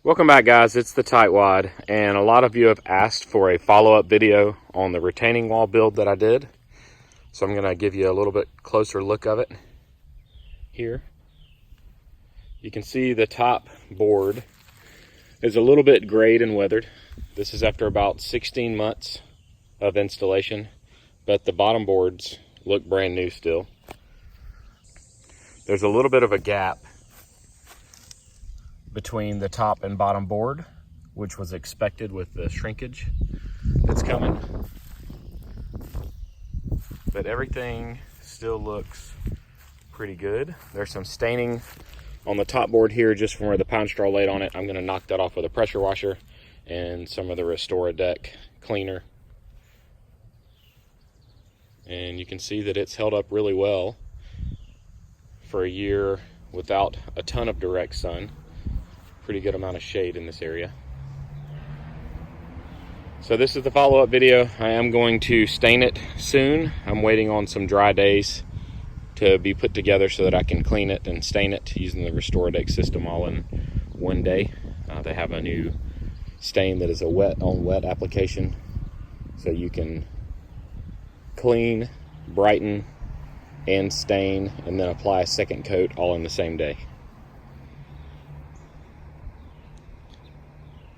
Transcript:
Welcome back, guys. It's the TightWad, and a lot of you have asked for a follow-up video on the retaining wall build that I did. So I'm going to give you a little bit closer look of it here. You can see the top board is a little bit grayed and weathered. This is after about 16 months of installation, but the bottom boards look brand new still. There's a little bit of a gap between the top and bottom board, which was expected with the shrinkage that's coming. But everything still looks pretty good. There's some staining on the top board here just from where the pound straw laid on it. I'm gonna knock that off with a pressure washer and some of the RestoraDeck cleaner. And you can see that it's held up really well for a year without a ton of direct sun. Pretty good amount of shade in this area. So this is the follow-up video. I am going to stain it soon. I'm waiting on some dry days to be put together so that I can clean it and stain it using the RestoraDeck system all in one day. They have a new stain that is a wet on wet application, so you can clean, brighten, and stain, and then apply a second coat all in the same day.